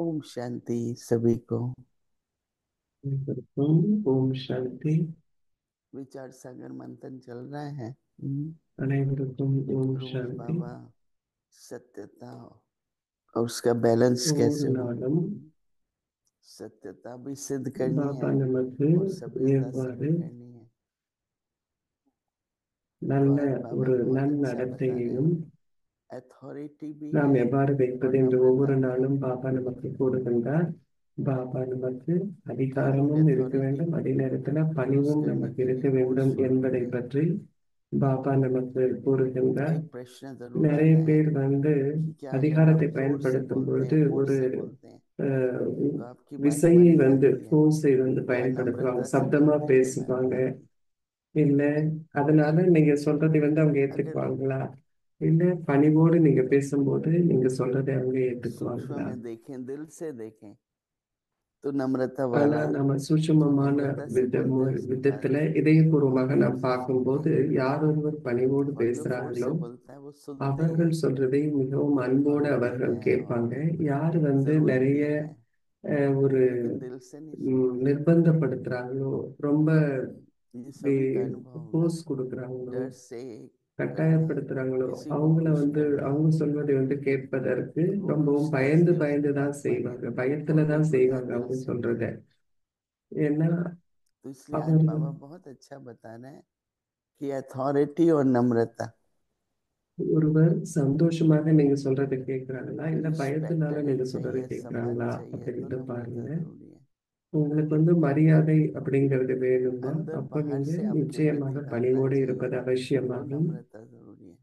ओम शांति सभी को। अनेवरुக்கும் ஓம் சாந்தி. विचार सागर मंथन चल रहा है। அனைவருக்கும் ஓம் रोज சாந்தி. बाबा सत्यता और उसका बैलेंस ஒவ்வொரு कैसे हो। நாளும் सत्यता भी सिद्ध करनी பாபா है நமக்கு और सभ्यता से भी எவ்வாறு करनी है। तो நல்ல आज बाबा ஒரு बहुत अच्छा बता रहे நன்னடத்தையையும் हैं। अथॉरिटी भी நாம் है எவ்வாறு और வைப்பது என்று नम्रता ஒவ்வொரு भी है। நாளும் பாபா நமக்கு கூறுகின்றார். பாபா நமக்கு क्यों அதிகாரமும் இருக்க अथॉरिटी வேண்டும், அதே நேரத்தில் यूज பணிவும் करने நமக்கு के लिए இருக்க कोड வேண்டும் शुरू என்பதை करते हैं। பற்றி பாபா நமக்கு கூறுகின்றார். एक प्रश्न जरूर நிறைய आता है பேர் कि क्या जब आप அதிகாரத்தை जोर से பயன்படுத்தும் बोलते हैं, பொழுது फोर्स ஒரு से बोलते हैं, அஹ், तो आपकी बात விசையை मानी வந்து जाती है। ஃபோர்ஸை या பயன்படுத்துவாங்க, नम्रता से சப்தமா बोलते हैं तो मानी பேசுவாங்க. जाती है। இல்ல அதனால நீங்க சொல்றதை அவங்க अगर ஏத்துக்குவாங்களா? இல்ல பணிவோடு நீங்க பேசும்போது நீங்க சொல்றதை அவங்க सूक्ष्म ஏத்துக்குவாங்களா? में देखें, दिल से देखें, तो नम्रता ஆனா वाला நம்ம जो சூட்சுமமான नम्रता से बोलते हैं उसकी बात விதத்துல இதயபூர்வமாக நாம் பார்க்கும்போது யார் ஒருவர் பணிவோடு और जो फोर्स பேசுறாங்களோ से बोलता है वो सुनते हैं அவர்கள் சொல்றதை மிகவும் और அன்போடு मानते அவர்கள் हैं கேட்பாங்க. और யார் जरूरी நிறைய भी है, ஒரு लेकिन दिल से नहीं सुनते। நிர்பந்தப்படுத்துறாங்களோ, ரொம்ப ये सभी का अनुभव होगा। போஸ் கொடுக்குறாங்களோ, डर से கட்டாயப்படுத்துறாங்களோ, किसी को அவங்கள पुश करना அவங்க சொல்வதை கேட்பதற்கு वो ரொம்பவும் पुशनेस பயந்து में பயந்து उसकी தான் बात செய்வாங்க, मानेंगे பயத்துல और தான் बिल्कुल செய்வாங்க नहीं दिल அவங்க से। சொல்றத. ஏன்னா तो इसलिए आज அவர்கள் बाबा बहुत अच्छा बता रहे हैं कि अथॉरिटी और नम्रता, ஒருவர் சந்தோஷமாக நீங்க சொல்றதை கேட்கறாங்களா இல்ல रिस्पेक्ट பயத்தினால अगर நீங்க சொல்றதை चाहिए, सम्मान கேட்கறாங்களா चाहिए, तो அப்படின்னு பாருங்க. नम्रता जरूरी है। உங்களுக்கு மரியாதை அப்படிங்கிறது வேணுமா? अंदर அப்ப बाहर நீங்க से आपके प्रति நிச்சயமாக कामना பணிவோடு चाहिए இருப்பது तो அவசியமாகும். नम्रता जरूरी है।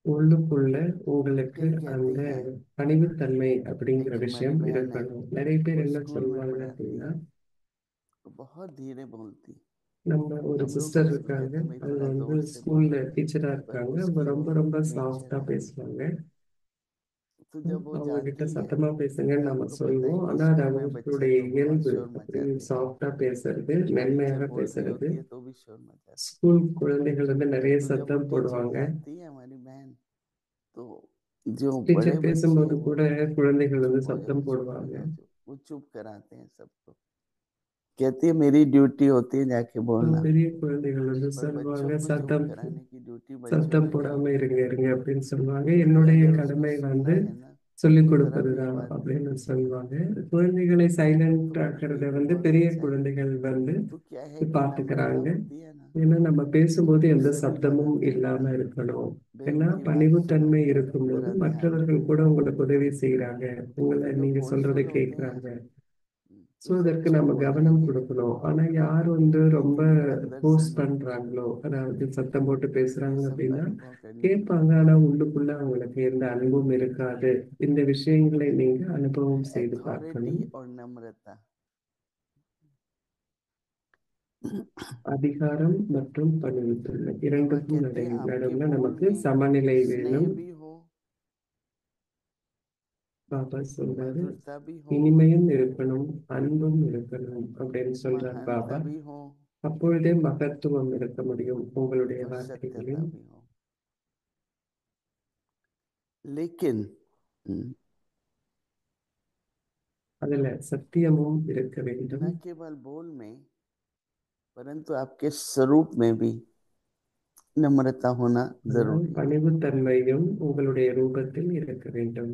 உள்ளுக்குள்ள உங்களுக்கு कई कहती அந்த हैं, பணிவுத்தன்மை அப்படிங்கிற एक हमारी விஷயம் बहन है, இருக்கணும். நிறைய பேர் वो என்ன स्कूल में சொல்லுவாங்க पढ़ाती அப்படின்னா, है, वो बहुत धीरे बोलती। நம்ம ஒரு हम लोग भी சிஸ்டர் उसको இருக்காங்க, कहते हैं भाई அவங்க थोड़ा जोर से बोल, ஸ்கூல்ல டீச்சரா पर இருக்காங்க. அவங்க उसकी ரொம்ப वो ரொம்ப नेचर சாஃப்டா है। பேசுவாங்க. तो जब वो அவங்க கிட்ட जाती है, சத்தமா பேசுங்கன்னு நம்ம आपको पता है சொல்லுவோம், कि ஆனா அது स्कूल में बच्चे அவங்களுடைய तो बहुत இயல்பு. शोर அப்படி मचाते हैं, சாஃப்டா பேசுறது, टीचर மென்மையாக बोल रही பேசுறது. होती है तो भी शोर मचाते हैं। ஸ்கூல் குழந்தைகள் நிறைய तो जब वो சத்தம் टीचर போடுவாங்க. जाती है हमारी बहन, तो जो बड़े டீச்சர் बच्चे हैं பேசும்போது वो கூட குழந்தைகள் चुप हो जाओ, சத்தம் चुप हो போடுவாங்க. जाओ, चुप, वो चुप कराते हैं सबको। कहती है मेरी ड्यूटी होती है जाके बोलना, பெரிய குழந்தைகள் पर बच्चों சொல்லுவாங்க, को चुप சத்தம் कराने की ड्यूटी बच्चों சத்தம் की नहीं போடாம है। இருங்க இருங்க அப்படின்னு சொல்லுவாங்க. कि என்னுடைய अगर उसको கடமை सुनना है ना சொல்லிக் तो जरा भी கொடுப்பதுதான் आवाज नहीं அப்படின்னு करनी है। சொல்லுவாங்க. குழந்தைகளை तो சைலண்ட் ये ஆக்கிறத भी बहुत பெரிய अच्छा है। குழந்தைகள் तो क्या है कि नम्रता பார்த்துக்கிறாங்க. होती है ना, ஏன்னா நம்ம பேசும்போது तो எந்த सभी சப்தமும் मदद करते இல்லாம हैं। இருக்கணும். भाई ஏன்னா उनकी बात सुनो, பணிவுத்தன்மை இருக்கும்போது जरा ध्यान दो। மற்றவர்கள் கூட உங்களுக்கு உதவி செய்யறாங்க, உங்களை तो जो நீங்க சொல்றதை फोर्सफुल होते हैं, கேட்கறாங்க. ஸோ तो सब அதற்கு चुप நம்ம हो கவனம் जाएंगे। கொடுக்கணும். ஆனா யார் ரொம்ப लेकिन जो अंदर से போர்ஸ் बोलते हैं, பண்றாங்களோ, அதாவது சத்தம் போட்டு ये பேசுறாங்க सब அப்படின்னா अनुभव करनी கேட்பாங்க, पड़ेगी। ஆனா உள்ளுக்குள்ள அவங்களுக்கு எந்த அன்பும் இருக்காது. இந்த விஷயங்களை நீங்க அனுபவம் செய்து अथॉरिटी பார்க்கணும். और नम्रता, அதிகாரம் மற்றும் பணிவுத்தன்மை बाबा இரண்டுக்கும் कहते हैं आपके நடுவுல बोल நமக்கு में சமநிலை स्नेह வேணும். भी हो, பாபா சொல்றாரு, मधुरता भी हो, இனிமையும் இருக்கணும், அன்பும் இருக்கணும் அப்படின்னு சொல்றார் महानता பாபா. भी हो அப்பொழுதே மகத்துவம் இருக்க முடியும் உங்களுடைய और सत्यता வார்த்தைகளில். भी हो। लेकिन அதுல சத்தியமும் இருக்க வேண்டும். न केवल बोल में, परंतु आपके स्वरूप में भी नम्रता होना ஆனால் जरूरी பணிவுத்தன்மையும் உங்களுடைய ரூபத்தில் இருக்க வேண்டும்.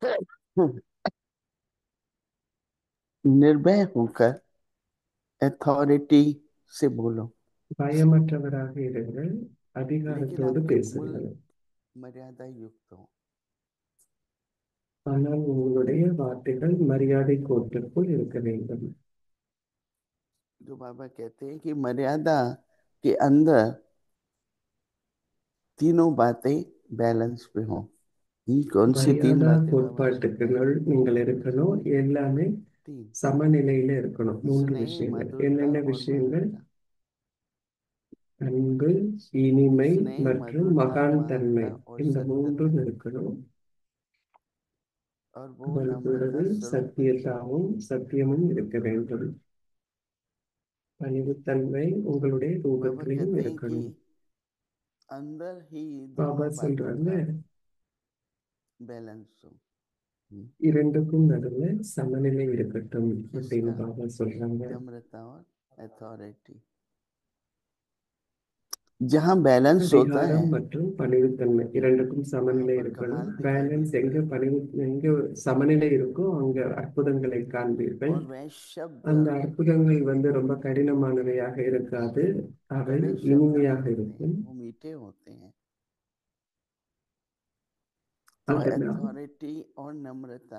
है। निर्भय होकर अथॉरिटी से बोलो, பயமற்றவராக இருங்கள், लेकिन அதிகாரத்தோடு आपके बोल பேசுங்கள். मर्यादा युक्त हो। ஆனால் உங்களுடைய வார்த்தைகள் மரியாதை கோட்டிற்குள் இருக்க வேண்டும். जो बाबा कहते हैं कि मर्यादा के अंदर तीनों बातें बैलेंस पे हो। कौन सी तीन மரியாதா बातें बाबा ने बताई? கோட்பாட்டுக்குள் நீங்கள் இருக்கணும். எல்லாமே तीन, சமநிலையில இருக்கணும். மூன்று स्नेह, விஷயங்கள். मधुरता என்னென்ன और விஷயங்கள்? महानता। அன்பு, இனிமை स्नेह, மற்றும் मधुरता, மகான் தன்மை. महानता और இந்த सत्यता, மூன்றும் இருக்கணும். और वो அதன் नम्रता கூடவே स्वरूप है। சத்தியமும் இருக்க வேண்டும். பணிவுத்தன்மை உங்களுடைய बाबा ரூபத்திலையும் कहते हैं कि இருக்கணும். अंदर ही பாபா दोनों बातों சொல்றாங்க, का बैलेंस हो। இரண்டுக்கும் நடுவுல சமநிலை இருக்கட்டும் அப்படின்னு किसका? பாபா சொல்றாங்க. नम्रता और अथॉरिटी। जहाँ बैलेंस होता है அதிகாரம் மற்றும் பணிவுத்தன்மை இரண்டுக்கும் वहां சமநிலை पर இருக்கணும். कमाल दिखाई பேலன்ஸ் देता எங்க है। எங்க சமநிலை இருக்கோ அங்க அற்புதங்களை காண்பீர்கள். और वह शब्द, அந்த அற்புதங்கள் ரொம்ப கடினமானவையாக இருக்காது, அவை कड़े शब्द नहीं இனிமையாக होते हैं, இருக்கும். वो मीठे होते हैं। तो அதனால் अथॉरिटी और नम्रता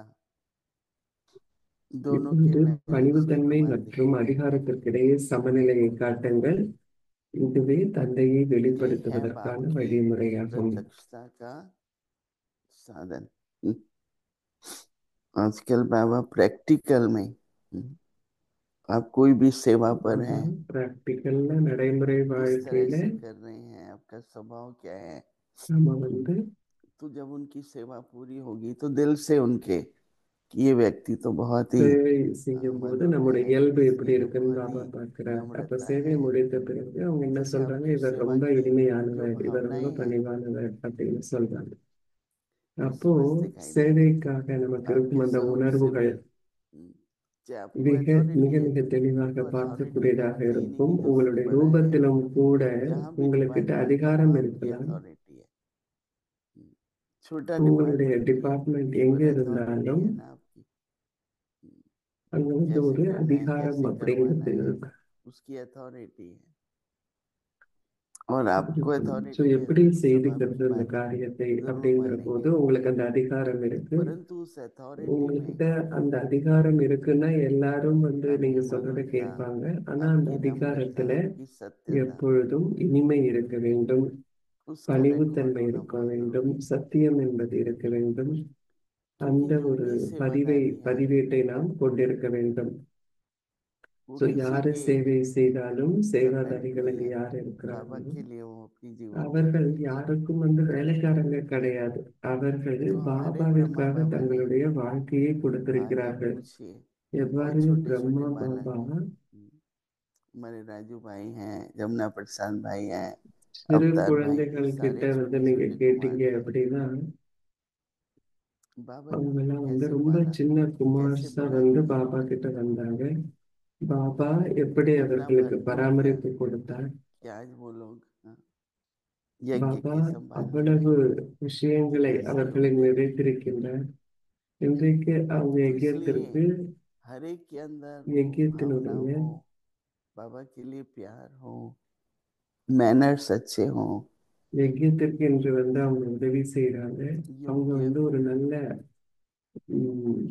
दोनों के இப்பொழுது बैलेंस में பணிவுத்தன்மை कमाल மற்றும் दिखाई देता है। அதிகாரத்திற்கிடையே சமநிலையை காட்டுங்கள். இதுவே தந்தையை ये है बाप வெளிப்படுத்துவதற்கான की வழிமுறையாகும். प्रत्यक्षता का साधन। आजकल बाबा प्रैक्टिकल में, आप कोई भी सेवा पर பாபா हैं, பிராக்டிக்கல்ல நடைமுறை किस तरह வாழ்க்கையில से कर रहे हैं, आपका स्वभाव क्या है। நம்ம तो जब उनकी सेवा पूरी होगी तो दिल से उनके कि ये व्यक्ति तो बहुत ही சேவை செய்யும் போது मधुर நம்முடைய है, இயல்பு எப்படி इसकी तो இருக்குன்னு बहुत ही பாபா பார்க்கிறார். அப்ப नम्रता சேவை है। முடித்த பிறகு அவங்க என்ன जैसे சொல்றாங்க, आपकी இவர் सेवा ரொம்ப की जो இனிமையானவர், இவர் ரொம்ப भावनाएं हैं, பணிவானவர் அப்படின்னு சொல்றாங்க. वो அப்போ स्पष्ट दिखाई देती है। சேவைக்காக நமக்கு आपके இருக்கும் அந்த स्वरूप से உணர்வுகள் भी चाहे आपको மிக மிக अथॉरिटी है மிக தெளிவாக तो अथॉरिटी பார்க்கக்கூடியதாக कहते ही नहीं இருக்கும். कि जो उससे உங்களுடைய बड़ा है। ரூபத்திலும் கூட जहां भी உங்ககிட்ட डिपार्टमेंट है அதிகாரம் वहां आपकी இருக்கலாம். अथॉरिटी है। छोटा உங்களுடைய डिपार्टमेंट भी है டிபார்ட்மெண்ட் எங்க पर अथॉरिटी இருந்தாலும் है ना आपकी। அங்க कैसे ஒரு करना है, அதிகாரம் कैसे करवाना அப்படிங்கிறது है, இருக்கும். उसकी अथॉरिटी है। और आपको ஸோ अथॉरिटी है எப்படி तब आप செய்துக்கிறது இந்த डिपार्टमेंट காரியத்தை जरूर அப்படிங்கிற போது मानेंगे। உங்களுக்கு அந்த அதிகாரம் இருக்கு. परंतु उस अथॉरिटी में உங்ககிட்ட அந்த அதிகாரம் இருக்குன்னா எல்லாரும் நீங்க आपकी சொல்றத मधुरता, கேட்பாங்க. ஆனா அந்த आपकी नम्रता, அதிகாரத்துல आपकी सत्यता, எப்பொழுதும் இனிமை இருக்க வேண்டும், उसका रिकॉर्ड பணிவுத்தன்மை होना இருக்க बहुत வேண்டும், जरूरी है। சத்தியம் என்பது இருக்க வேண்டும். क्योंकि அந்த ஒரு जितनी सेवादारी है பதிவேட்டை நாம் கொண்டிருக்க வேண்டும். वो ஸோ किसी யாரு के சேவை செய்தாலும் सर्वेंट சேவாதாரிகள் नहीं அங்கு है, யார் बाबा இருக்கிறார்களோ के लिए वो अपनी जीवन அவர்கள் देते हैं। யாருக்கும் வேலைக்காரங்க கிடையாது. அவர்கள் तो हमारे ब्रह्मा பாபாவிற்காக बाबा ने, தங்களுடைய வாழ்க்கையை आज आप கொடுத்திருக்கிறார்கள். पूछिए, எவ்வாறு बहुत छोटे छोटे பிரம்மா बालक பாபா हैं। हमारे राजू भाई हैं, जमुना प्रसाद भाई हैं, சிறு अवतार भाई, ये குழந்தைகள் கிட்ட सारे छोटे நீங்க छोटे கேட்டீங்க कुमार हैं। அப்படின்னா बाबा ने அவங்க उनको எல்லாம் कैसे ரொம்ப पाला, சின்ன कैसे குமார்ஸா बड़ा किया, பாபா கிட்ட வந்தாங்க. பாபா எப்படி कितना அவர்களுக்கு भरपूर किया பராமரிப்பு கொடுத்தார். कि आज वो लोग यज्ञ பாபா की संभालने में அவ்வளவு விஷயங்களை अग्रसर அவர்களின் होते हैं। நிறைத்திருக்கின்றார். இன்றைக்கு அவங்க तो इसलिए யज्ञத்திற்கு हर एक के अंदर वो भावना யज्ञத்தினுடைய हो, बाबा के लिए प्यार हो, मैनर्स अच्छे हों, யஜ்யத்திற்கு என்று அவங்க உதவி செய்றாங்க. அவங்க योग्य हो, ஒரு நல்ல ம்,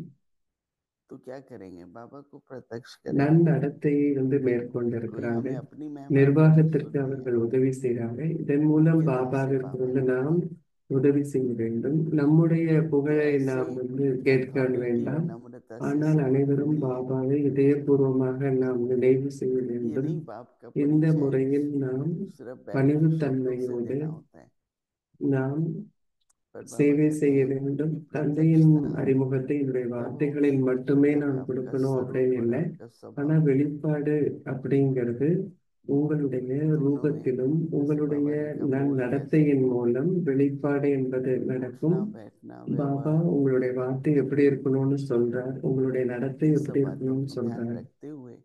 तो क्या करेंगे, बाबा को प्रत्यक्ष करेंगे। நன்னடத்தையை कोई மேற்கொண்டிருக்கிறாங்க. हमें अपनी महिमा बोलते நிர்வாகத்திற்கு सुन लिया, அவர்கள் உதவி செய்றாங்க. இதன் மூலம் उनके दिल से பாபாவிற்கு पावन நாம் होंगे। உதவி செய்ய வேண்டும். நம்முடைய तो புகழை ऐसे நாம் கேட்க अथॉरिटी और வேண்டாம். नम्रता से ஆனால் सेवा அனைவரும் करनी है। பாபாவை இதயபூர்வமாக நாம் நினைவு செய்ய ये வேண்டும். नहीं बाप का இந்த परिचय முறையில் நாம் सिर्फ बैठ के शब्दों से பணிவுத்தன்மையோடு देना होता है, நாம் पर बाबा சேவை कहते செய்ய हैं வேண்டும். कि தந்தையின் प्रत्यक्षता அறிமுகத்தை என்னுடைய तब होगी வார்த்தைகளில் மட்டுமே जब நான் आपका கொடுக்கணும் அப்படின்னு स्वरूप और இல்லை. आपका ஆனா स्वभाव வெளிப்பாடு அப்படிங்கிறது உங்களுடைய दोनों में, ரூபத்திலும் जैसे உங்களுடைய बाबा ने कहा बोल कैसे, நடத்தையின் மூலம் வெளிப்பாடு என்பது நடக்கும். उठना बैठना பாபா व्यवहार, உங்களுடைய வார்த்தை எப்படி இருக்கணும்னு சொல்றார், உங்களுடைய நடத்தை इन எப்படி सब बातों இருக்கணும்னு को ध्यान சொல்றார். रखते हुए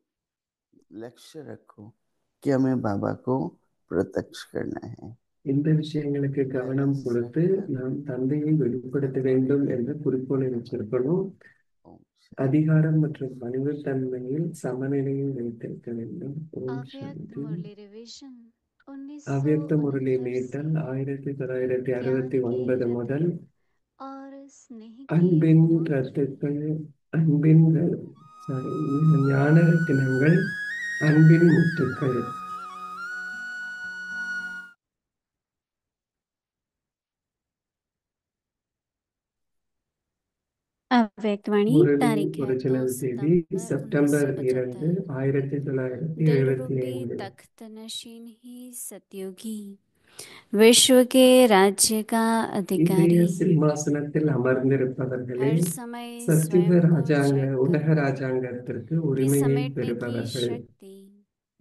लक्ष्य रखो कि हमें बाबा को प्रत्यक्ष करना है। இந்த விஷயங்களுக்கு கவனம் बैलेंस கொடுத்து रखकर நாம் தந்தையை வெளிப்படுத்த வேண்டும் अथॉरिटी என்ற குறிக்கோளை नमन। வச்சிருக்கணும். ओम शांति। அதிகாரம் மற்றும் பணிவுத்தன்மையில் சமநிலையை வைத்திருக்க வேண்டும். ஓம் अव्यक्त சாந்தி. मुरली रिवीजन அவ்யக்த முரளி 1969 से மீட்டல் ज्ञान के 1969 முதல் रत्न और स्नेह के அன்பின் अमूल्य ரத்துக்கள், அன்பின் சாரி ஞான ரத்தினங்கள், அன்பின் முத்துக்கள் अव्यक्तवाणी முரளியின் तारीख है 2 ஒரிஜினல் தேதி सितंबर செப்டம்பர் 2 1975। दिल रूपी 1975. तख्त नशीन ही सतयुगी विश्व के राज्य का இதய अधिकारी சிம்மாசனத்தில் அமர்ந்திருப்பவர்களே, हर समय சத்தியுக स्वयं को ராஜாங்க चेक உலக करके ராஜாங்கத்திற்கு भी உரிமையை समेटने की பெறுபவர்களே, शक्ति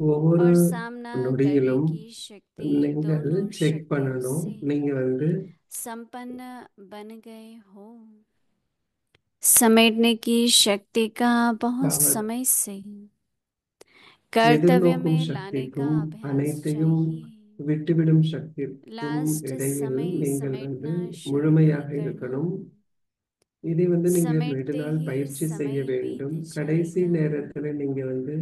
ஒவ்வொரு और सामना करने நொடியிலும் की शक्ति நீங்கள் दोनों செக் शक्तियों பண்ணணும். से நீங்க संपन्न बन गए हो। समेटने की शक्ति का बहुत அதாவது समय से कर्तव्य எதிர்நோக்கும் में लाने का சக்திக்கும் अभ्यास அனைத்தையும் चाहिए। விட்டுவிடும் சக்திக்கும் लास्ट இடையில் समय நீங்கள் समेटना शुरू முழுமையாக नहीं करना। இருக்கணும். இதை நீங்க समेटते நெடுநாள் ही பயிற்சி செய்ய समय வேண்டும். बीत கடைசி जाएगा। நேரத்துல நீங்க समेटने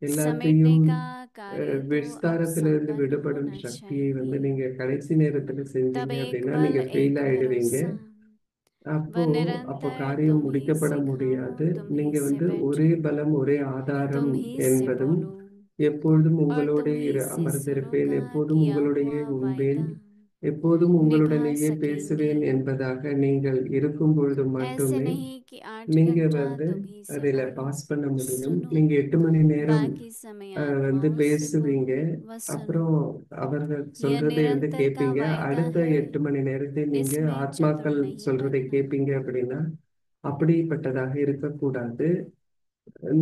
எல்லாத்தையும் का कार्य तो अब விஸ்தாரத்திலிருந்து संपन्न விடுபடும் होना சக்தியை चाहिए। நீங்க கடைசி நேரத்துல तब செஞ்சீங்க एक அப்படின்னா बल நீங்க ஃபெயில் एक ஆயிடுவீங்க. भरोसा அப்போ व அப்போ निरंतर காரியம் तुम ही முடிக்கப்பட सिखाओ முடியாது. तुम ही நீங்க से ஒரே बैठो பலம் ஒரே ஆதாரம் तुम ही से என்பதும் बोलो எப்பொழுதும் और உங்களோட तुम ही से அமர்ந்திருப்பேன், सुनूंगा எப்போதும் किया உங்களுடையே हुआ உண்பேன், वायदा எப்போதும் निभा உங்களுடனேயே सकेंगे। பேசுவேன் என்பதாக நீங்கள் இருக்கும் பொழுது ऐसे மட்டுமே नहीं कि 8 நீங்க घंटा तुम ही से அதில बोलो பாஸ் பண்ண முடியும். सुनो நீங்க 8 மணி நேரம் बाकी समय आत्माओं से பேசுவீங்க, बोलो व सुनो। அப்புறம் அவர்கள் यह சொல்றதை निरंतर का கேட்பீங்க. वायदा அடுத்த है 8 மணி நேரத்தை நீங்க इसमें चतुर ஆத்மாக்கள் नहीं சொல்றதை बनना। கேட்பீங்க அப்படின்னா அப்படிப்பட்டதாக இருக்கக்கூடாது.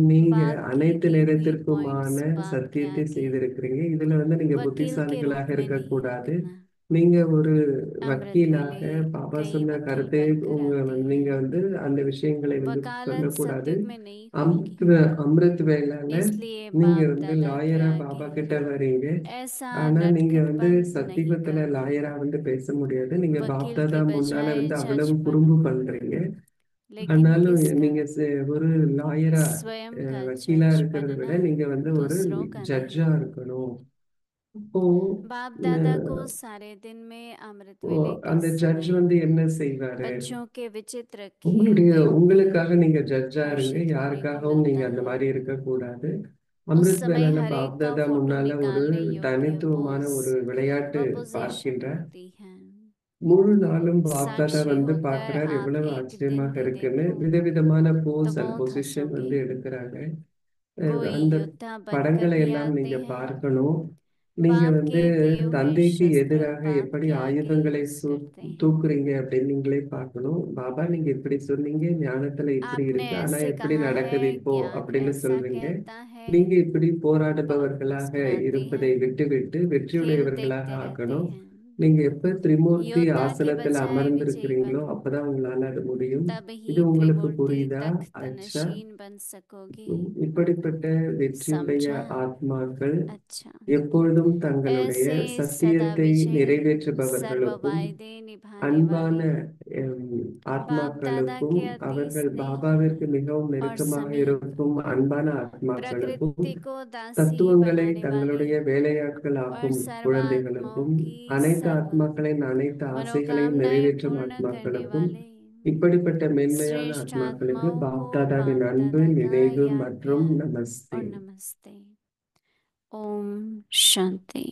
நீங்க बाप की அனைத்து दी हुई நேரத்திற்குமான पॉइंट्स बाप के சத்தியத்தை आगे செய்திருக்கிறீங்க. இதுல நீங்க वकील के புத்திசாலிகளாக रूप में नहीं இருக்கக்கூடாது. रखना। நீங்க ஒரு अमृत வக்கீலாக वेले பாபா कई சொன்ன वकील கருத்தை बनकर आते நீங்க हैं। அந்த விஷயங்களை वकालत சொல்லக்கூடாது. सतयुग में नहीं होगी, அமிர்த் வேளால इसलिए நீங்க बाप दादा के லாயரா பாபா आगे கிட்ட வர்றீங்க. ऐसा ஆனா நீங்க नटखटपन नहीं சத்தியத்துல करना। லாயரா பேச முடியாது. நீங்க वकील பாப்தாதா के முன்னால बजाय जज அவ்வளவு குறும்பு बनूं, பண்றீங்க. लेकिन ஆனாலும் किसका? நீங்க ஒரு லாயரா स्वयं का வக்கீலா जज இருக்கிறத விட बनना, நீங்க ஒரு दूसरों का ஜட்ஜா नहीं। இருக்கணும். அப்போ बाप दादा को அஹ், सारे दिन में अमृत ஓ, वेले के அந்த ஜட்ஜ் समय என்ன செய்வாரு? बच्चों के विचित्र खेल देखते உங்களுக்காக நீங்க ஜட்ஜா இருங்க, हर्षित होने को யாருக்காகவும் நீங்க मिलता அந்த है। மாதிரி இருக்கக்கூடாது. उस அமிர்த் समय வேலையில हर एक का பாப்தாதா फोटो முன்னால ஒரு निकालने योग्य தனித்துவமான पोज ஒரு விளையாட்டு व पोजीशन பார்க்கின்ற होती है। முழு நாளும் பாப்தாதா साक्षी होकर பார்க்கிறார். आप எவ்வளவு एक दिन ஆச்சரியமாக भी இருக்குன்னு. देखो விதவிதமான तो போஸ் அண்ட் बहुत பொசிஷன் हंसोगे। எடுக்கிறாங்க. कोई அந்த योद्धा बनकर படங்களை भी எல்லாம் आते நீங்க हैं, பார்க்கணும். நீங்க बाप के दिए हुए தந்தைக்கு शस्त्र எதிராக बाप எப்படி के आगे ஆயுதங்களை यूज करते हैं। தூக்குறீங்க அப்படின்னு நீங்களே பார்க்கணும். பாபா நீங்க இப்படி சொன்னீங்க, ஞானத்துல இப்படி आपने இருக்கு, ஆனா ऐसे எப்படி कहा है, நடக்குது இப்போ ज्ञान அப்படின்னு ऐसा சொல்றீங்க. कहता है। நீங்க இப்படி बाप போராடுபவர்களாக मुस्कुराते இருப்பதை हैं, விட்டுவிட்டு खेल வெற்றியுடையவர்களாக देखते रहते ஆக்கணும். हैं। நீங்க எப்ப திரிமூர்த்தி योद्धा के ஆசனத்தில் बजाय विजयी அமர்ந்திருக்கிறீங்களோ बनो, அப்பதான் உங்களால அது முடியும். तब ही இது உங்களுக்கு त्रिमूर्ति புரியுதா? तख्त அச்சா, नशीन बन सकोगे। இப்படிப்பட்ட வெற்றியுடைய समझा? ஆத்மாக்கள் अच्छा। எப்பொழுதும் தங்களுடைய ऐसे सदा சத்தியத்தை विजयी सर्व நிறைவேற்றுபவர்களுக்கும் वायदे निभाने அன்பான वाले बाप दादा ஆத்மாக்களுக்கும் के अति அவர்கள் स्नेही பாபாவிற்கு மிகவும் और நெருக்கமாக समीप, இருக்கும் அன்பான ஆத்மாக்களுக்கும் प्रकृति को दासी தத்துவங்களை बनाने वाले தங்களுடைய வேலையாட்கள் और ஆக்கும் सर्व आत्माओं குழந்தைகளுக்கும் की அனைத்து सर्व ஆத்மாக்களின் அனைத்து ஆசைகளையும் मनोकामनाएं நிறைவேற்றும் पूर्ण करने ஆத்மாக்களுக்கும் वाले இப்படிப்பட்ட மென்மையான श्रेष्ठ ஆத்மாக்களுக்கு आत्माओं को பாப்தாதாவின் बाप அன்பு, दादा का நினைவு याद மற்றும் प्यार நமஸ்தே. और नमस्ते। ओम शांति।